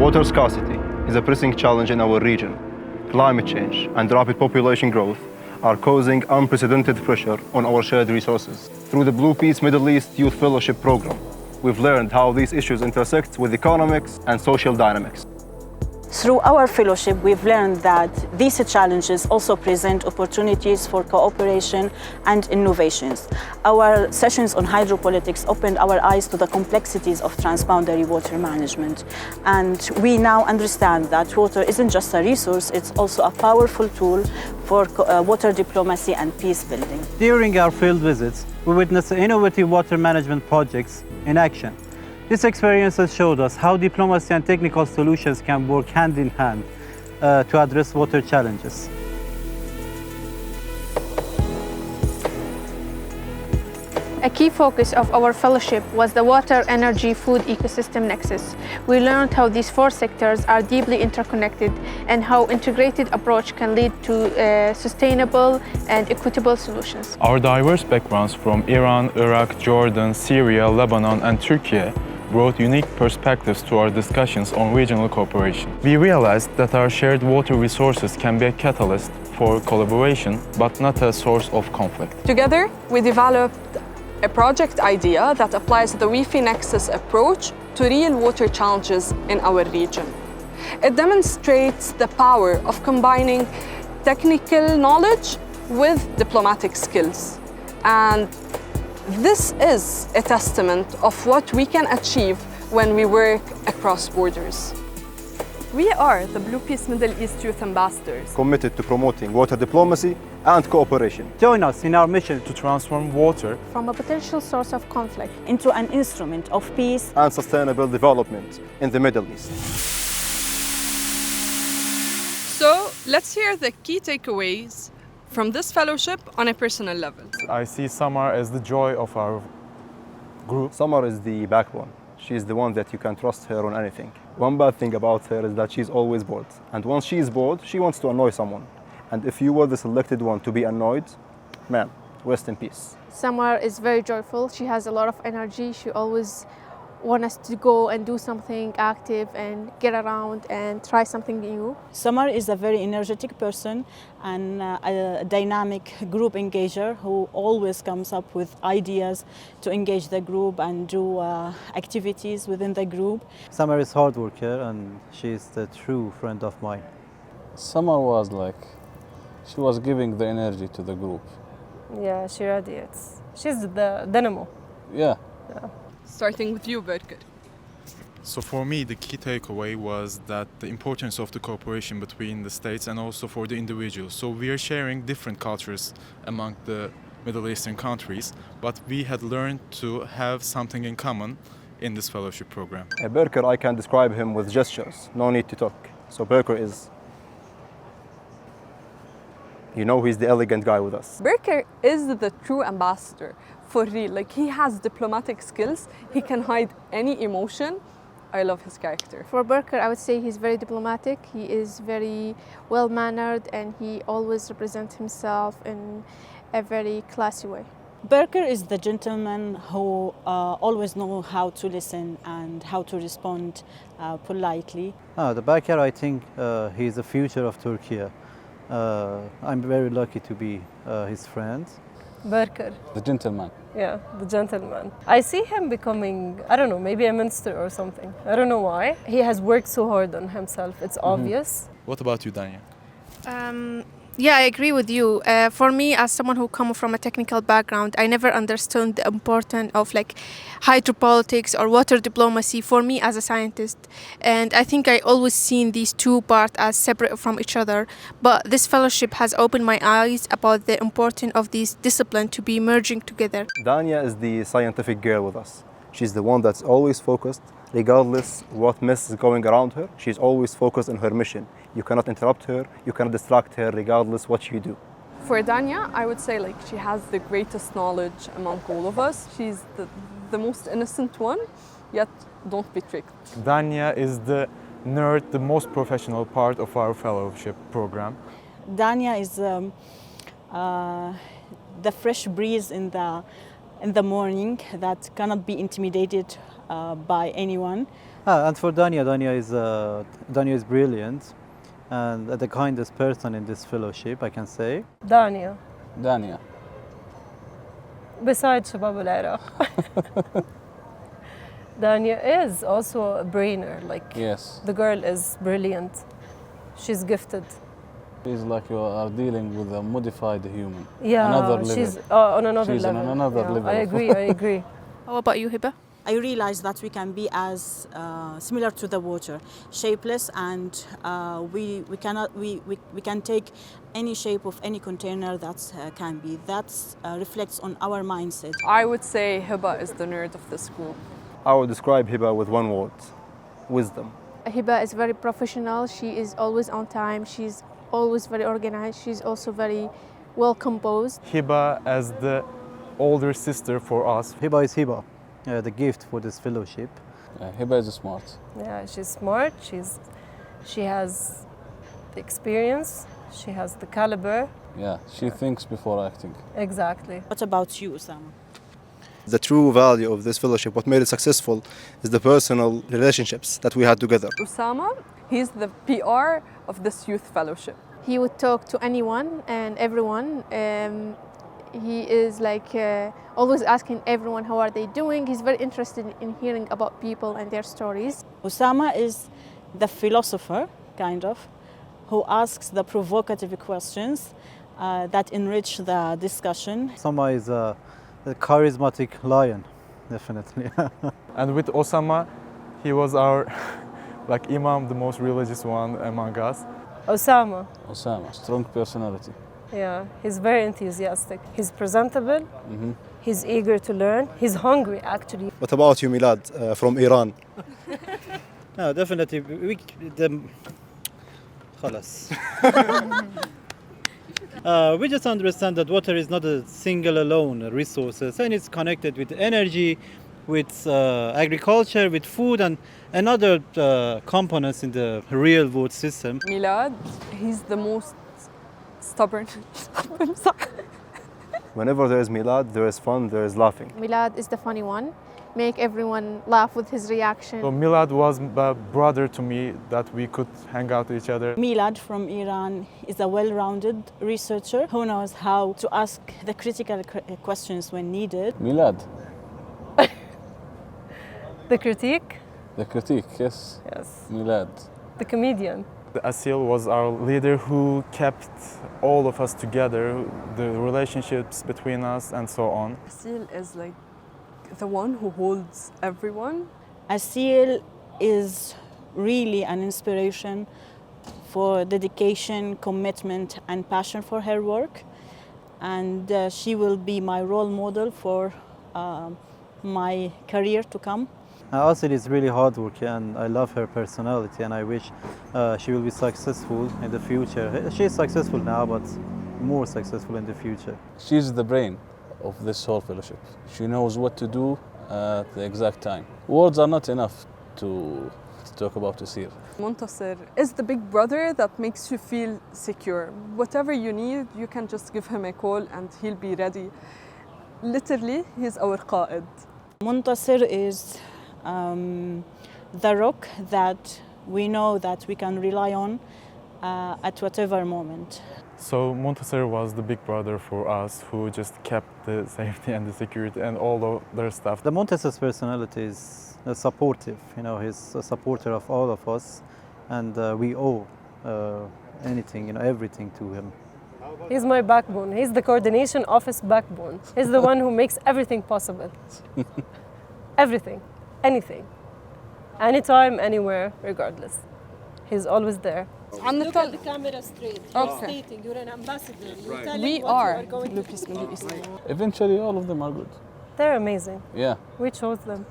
Water scarcity is a pressing challenge in our region. Climate change and rapid population growth are causing unprecedented pressure on our shared resources. Through the Blue Peace Middle East Youth Fellowship Program, we've learned how these issues intersect with economics and social dynamics. Through our fellowship, we've learned that these challenges also present opportunities for cooperation and innovations. Our sessions on hydropolitics opened our eyes to the complexities of transboundary water management. And we now understand that water isn't just a resource, it's also a powerful tool for water diplomacy and peace building. During our field visits, we witnessed innovative water management projects in action. These experiences showed us how diplomacy and technical solutions can work hand in hand to address water challenges. A key focus of our fellowship was the water, energy, food ecosystem nexus. We learned how these four sectors are deeply interconnected and how integrated approach can lead to sustainable and equitable solutions. Our diverse backgrounds from Iran, Iraq, Jordan, Syria, Lebanon, and Turkey brought unique perspectives to our discussions on regional cooperation. We realized that our shared water resources can be a catalyst for collaboration, but not a source of conflict. Together, we developed a project idea that applies the YFP Nexus approach to real water challenges in our region. It demonstrates the power of combining technical knowledge with diplomatic skills. And this is a testament of what we can achieve when we work across borders. We are the Blue Peace Middle East Youth Ambassadors, Committed to promoting water diplomacy and cooperation. Join us in our mission To transform water From a potential source of conflict Into an instrument of peace and sustainable development in the Middle East. So let's hear the key takeaways from this fellowship on a personal level. I see Samar as the joy of our group. Samar is the backbone. She's the one that you can trust her on anything. One bad thing about her is that she's always bored. And once she's bored, she wants to annoy someone. And if you were the selected one to be annoyed, man, rest in peace. Samar is very joyful. She has a lot of energy. She always wants us to go and do something active and get around and try something new. Samar is a very energetic person and a dynamic group engager who always comes up with ideas to engage the group and do activities within the group. Samar is a hard worker and she is the true friend of mine. Summer was like, she was giving the energy to the group. Yeah, she radiates. She's the dynamo. Yeah. Starting with you, Berker. So for me, the key takeaway was that the importance of the cooperation between the states and also for the individuals. So we are sharing different cultures among the Middle Eastern countries, but we had learned to have something in common in this fellowship program. Berker, I can describe him with gestures, no need to talk. So Berker is, he's the elegant guy with us. Berker is the true ambassador, for real. Like, he has diplomatic skills, he can hide any emotion. I love his character. For Berker, I would say he's very diplomatic. He is very well-mannered and he always represents himself in a very classy way. Berker is the gentleman who always knows how to listen and how to respond politely. The Berker, I think he's the future of Turkey. I'm very lucky to be his friend. Berker. The gentleman. Yeah, the gentleman. I see him becoming, I don't know, maybe a minister or something. I don't know why. He has worked so hard on himself, it's obvious. What about you, Danya? Yeah, I agree with you. For me, as someone who comes from a technical background, I never understood the importance of hydropolitics or water diplomacy for me as a scientist. And I think I always seen these two parts as separate from each other. But this fellowship has opened my eyes about the importance of these disciplines to be merging together. Danya is the scientific girl with us. She's the one that's always focused, regardless what mess is going around her. She's always focused on her mission. You cannot interrupt her, you cannot distract her, regardless what you do. For Danya, I would say she has the greatest knowledge among all of us. She's the most innocent one, yet don't be tricked. Danya is the nerd, the most professional part of our fellowship program. Danya is the fresh breeze in the morning that cannot be intimidated by anyone. And for Dania is brilliant and the kindest person in this fellowship, I can say. Dania, Dania. besides Shabab al-Iraq. Dania is also a brainer. Like, Yes. the girl is brilliant. She's gifted. It's like you are dealing with a modified human. Yeah, Another level. she's on another She's level. on another Yeah, level. I agree, I agree. How about you, Hiba? I realized that we can be as similar to the water, shapeless, and we can take any shape of any container that can be. That reflects on our mindset. I would say Hiba is the nerd of the school. I would describe Hiba with one word: wisdom. Hiba is very professional. She is always on time. She's always very organized. She's also very well composed. Hiba as the older sister for us. Hiba is Hiba, the gift for this fellowship. Hiba is smart. Yeah, she's smart. She has the experience. She has the caliber. Yeah, she thinks before acting. Exactly. What about you, Osama? The true value of this fellowship, what made it successful, is the personal relationships that we had together. Usama, he's the PR of this youth fellowship. He would talk to anyone and everyone. He is like always asking everyone how are they doing. He's very interested in hearing about people and their stories. Osama is the philosopher, kind of, who asks the provocative questions that enrich the discussion. Sama is a charismatic lion, definitely. And with Osama, he was our like imam, the most religious one among us. Osama. Osama, strong personality. Yeah, he's very enthusiastic. He's presentable. He's eager to learn. He's hungry, actually. What about you, Milad, from Iran? No, definitely. خلاص. We just understand that water is not a single alone resources, and it's connected with energy, with agriculture, with food, and other components in the real world system. Milad, he's the most stubborn. Whenever there is Milad, there is fun, there is laughing. Milad is the funny one. Make everyone laugh with his reaction. So Milad was a brother to me that we could hang out with each other. Milad from Iran is a well-rounded researcher who knows how to ask the critical questions when needed. Milad, The critique? the critique, yes. Yes. Milad. The comedian. Asil was our leader who kept all of us together, the relationships between us and so on. Asil is like the one who holds everyone. Asil is really an inspiration for dedication, commitment, and passion for her work. And she will be my role model for my career to come. Asil is really hardworking, and I love her personality, and I wish she will be successful in the future. She is successful now, but more successful in the future. She's the brain of this whole fellowship. She knows what to do at the exact time. Words are not enough to talk about Asir. Muntasir is the big brother that makes you feel secure. Whatever you need, you can just give him a call and he'll be ready. Literally, he's our qa'id. Muntasir is the rock that we know that we can rely on at whatever moment. So Muntasir was the big brother for us who just kept the safety and the security and all of their stuff. The Montes's personality is supportive. You know, he's a supporter of all of us, and we owe anything, everything to him. He's my backbone. He's the coordination office backbone. He's the one who makes everything possible. Everything, anything, anytime, anywhere, regardless. He's always there. Look at the camera straight. You're Okay. stating you're an ambassador. You're telling We what are you are going to Lucas Middle East. Eventually, all of them are good. They're amazing. Yeah. We chose them.